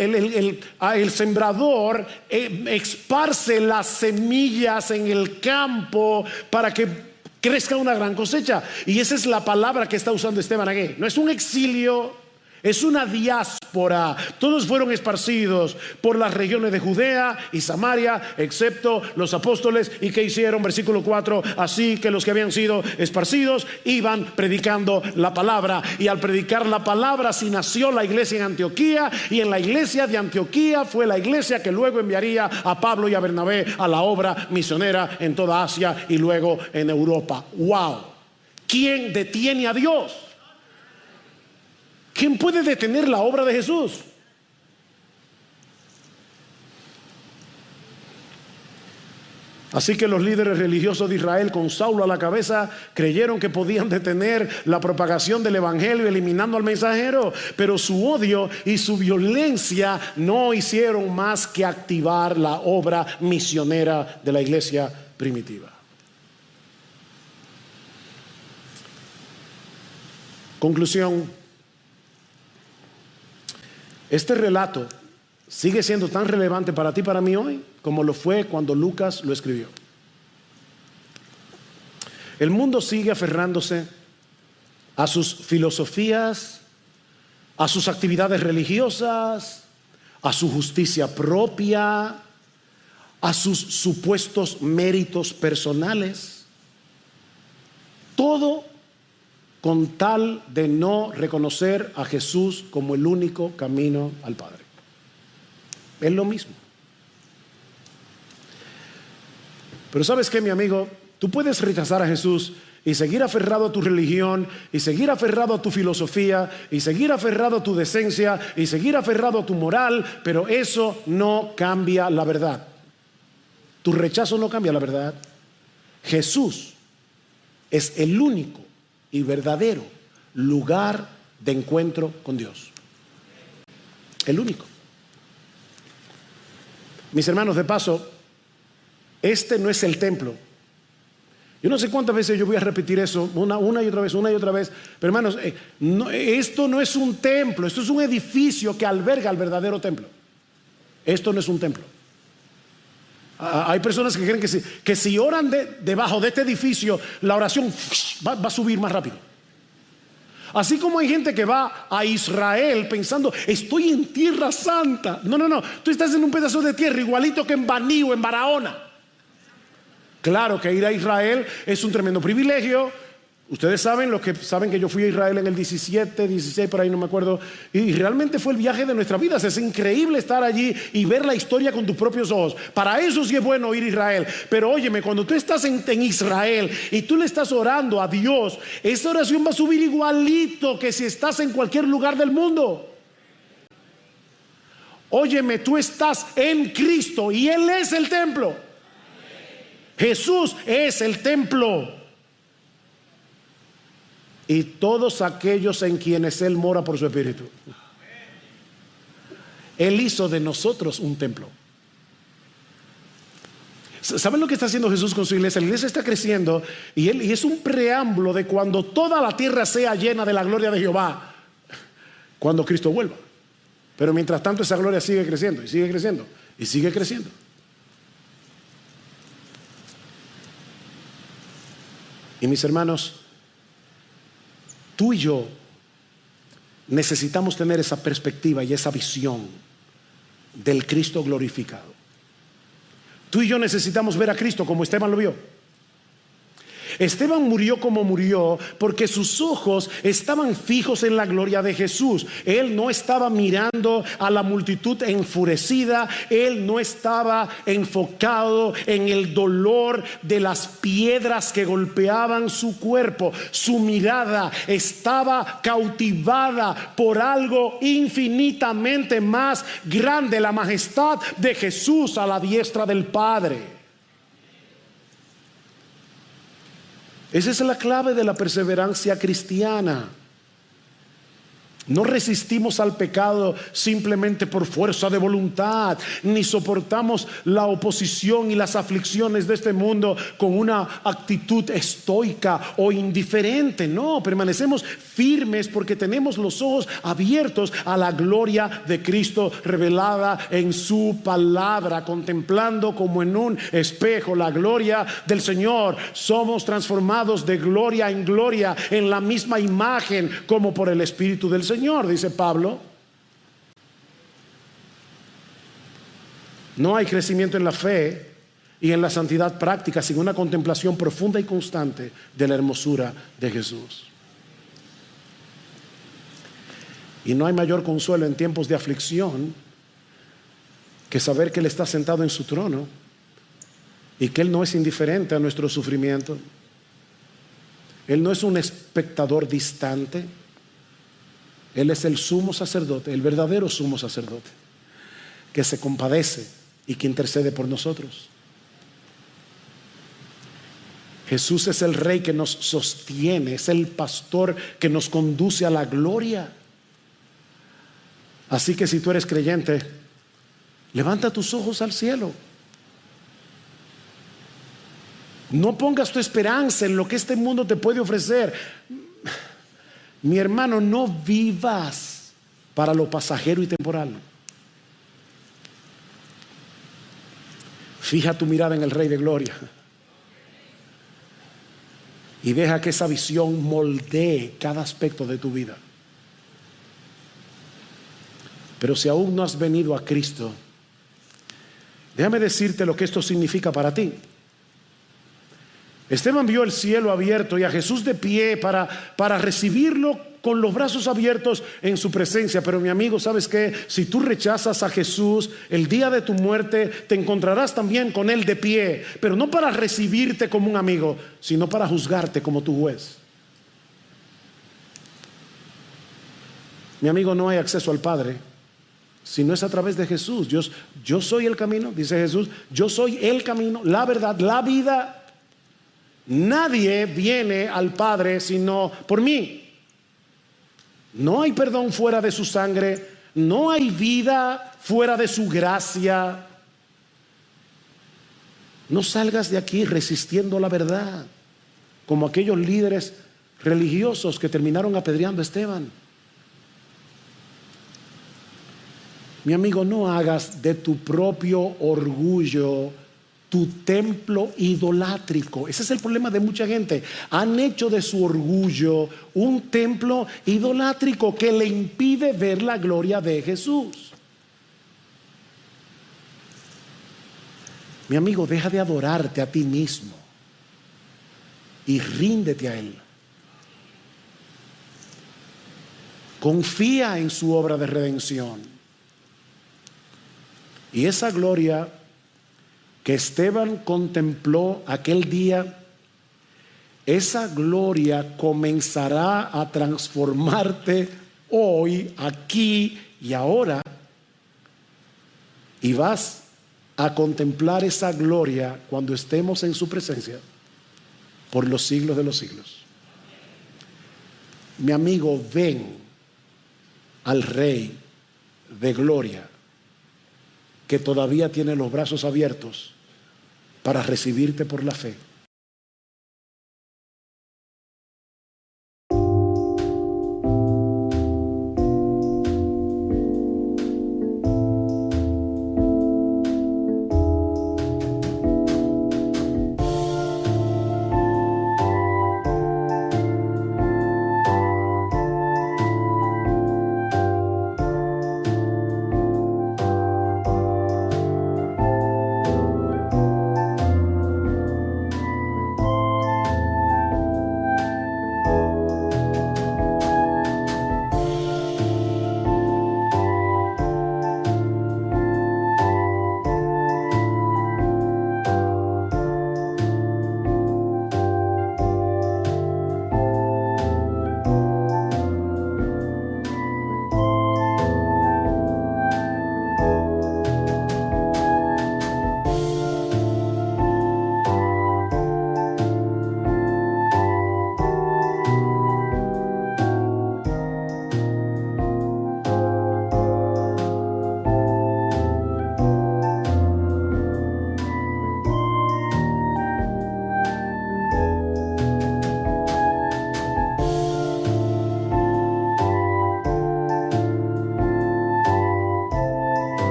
el sembrador esparce las semillas en el campo para que crezca una gran cosecha. Y esa es la palabra que está usando Esteban aquí. No es un exilio, es una diáspora. Todos fueron esparcidos por las regiones de Judea y Samaria, excepto los apóstoles. ¿Y qué hicieron? Versículo 4: así que los que habían sido esparcidos iban predicando la palabra. Y al predicar la palabra, así nació la iglesia en Antioquía. Y en la iglesia de Antioquía fue la iglesia que luego enviaría a Pablo y a Bernabé a la obra misionera en toda Asia y luego en Europa. ¡Wow! ¿Quién detiene a Dios? ¿Quién puede detener la obra de Jesús? Así que los líderes religiosos de Israel, con Saulo a la cabeza, creyeron que podían detener la propagación del evangelio eliminando al mensajero, pero su odio y su violencia no hicieron más que activar la obra misionera de la iglesia primitiva. Conclusión: este relato sigue siendo tan relevante para ti y para mí hoy como lo fue cuando Lucas lo escribió. El mundo sigue aferrándose a sus filosofías, a sus actividades religiosas, a su justicia propia, a sus supuestos méritos personales. Todo con tal de no reconocer a Jesús como el único camino al Padre. Es lo mismo. Pero ¿sabes qué, mi amigo? Tú puedes rechazar a Jesús y seguir aferrado a tu religión, y seguir aferrado a tu filosofía, y seguir aferrado a tu decencia, y seguir aferrado a tu moral, pero eso no cambia la verdad. Tu rechazo no cambia la verdad. Jesús es el único y verdadero lugar de encuentro con Dios. El único. Mis hermanos, de paso, este no es el templo. Yo no sé cuántas veces yo voy a repetir eso, una y otra vez, pero hermanos, esto no es un templo, esto es un edificio que alberga el verdadero templo. Esto no es un templo. Hay personas que creen que si oran debajo de este edificio, la oración va a subir más rápido. Así como hay gente que va a Israel pensando, estoy en tierra santa. No, tú estás en un pedazo de tierra igualito que en Baní o en Barahona. Claro que ir a Israel es un tremendo privilegio. Ustedes saben, los que saben que yo fui a Israel en el 17, 16, por ahí no me acuerdo, y realmente fue el viaje de nuestra vida. Es increíble estar allí y ver la historia con tus propios ojos. Para eso sí es bueno ir a Israel. Pero óyeme, cuando tú estás en Israel y tú le estás orando a Dios, esa oración va a subir igualito que si estás en cualquier lugar del mundo. Óyeme, tú estás en Cristo y Él es el templo. Jesús es el templo. Y todos aquellos en quienes Él mora por su Espíritu. Él hizo de nosotros un templo. ¿Saben lo que está haciendo Jesús con su iglesia? La iglesia está creciendo y es un preámbulo de cuando toda la tierra sea llena de la gloria de Jehová, cuando Cristo vuelva. Pero mientras tanto esa gloria sigue creciendo y sigue creciendo y sigue creciendo. Y mis hermanos, tú y yo necesitamos tener esa perspectiva y esa visión del Cristo glorificado. Tú y yo necesitamos ver a Cristo como Esteban lo vio. Esteban murió como murió porque sus ojos estaban fijos en la gloria de Jesús. Él no estaba mirando a la multitud enfurecida. Él no estaba enfocado en el dolor de las piedras que golpeaban su cuerpo. Su mirada estaba cautivada por algo infinitamente más grande, la majestad de Jesús a la diestra del Padre. Esa es la clave de la perseverancia cristiana. No resistimos al pecado simplemente por fuerza de voluntad, ni soportamos la oposición y las aflicciones de este mundo con una actitud estoica o indiferente. No, permanecemos firmes porque tenemos los ojos abiertos a la gloria de Cristo revelada en su palabra, contemplando como en un espejo la gloria del Señor. Somos transformados de gloria en gloria en la misma imagen como por el Espíritu del Señor, dice Pablo. No hay crecimiento en la fe y en la santidad práctica sin una contemplación profunda y constante de la hermosura de Jesús. Y no hay mayor consuelo en tiempos de aflicción que saber que Él está sentado en su trono y que Él no es indiferente a nuestro sufrimiento. Él no es un espectador distante. Él es el sumo sacerdote, el verdadero sumo sacerdote, que se compadece y que intercede por nosotros. Jesús es el Rey que nos sostiene, es el pastor que nos conduce a la gloria. Así que si tú eres creyente, levanta tus ojos al cielo. No pongas tu esperanza en lo que este mundo te puede ofrecer. Mi hermano, no vivas para lo pasajero y temporal. Fija tu mirada en el Rey de Gloria y deja que esa visión moldee cada aspecto de tu vida. Pero si aún no has venido a Cristo, déjame decirte lo que esto significa para ti. Esteban vio el cielo abierto y a Jesús de pie para recibirlo con los brazos abiertos en su presencia. Pero mi amigo, ¿sabes qué? Si tú rechazas a Jesús, el día de tu muerte te encontrarás también con Él de pie, pero no para recibirte como un amigo, sino para juzgarte como tu juez. Mi amigo, no hay acceso al Padre si no es a través de Jesús. Yo soy el camino, dice Jesús. Yo soy el camino, la verdad, la vida. Nadie viene al Padre sino por mí. No hay perdón fuera de su sangre. No hay vida fuera de su gracia. No salgas de aquí resistiendo la verdad, como aquellos líderes religiosos que terminaron apedreando a Esteban. Mi amigo, no hagas de tu propio orgullo tu templo idolátrico. Ese es el problema de mucha gente. Han hecho de su orgullo un templo idolátrico que le impide ver la gloria de Jesús. Mi amigo, deja de adorarte a ti mismo y ríndete a Él. Confía en su obra de redención. Y esa gloria que Esteban contempló aquel día, esa gloria comenzará a transformarte hoy, aquí y ahora, y vas a contemplar esa gloria cuando estemos en su presencia por los siglos de los siglos. Mi amigo, ven al Rey de Gloria, que todavía tiene los brazos abiertos para recibirte por la fe.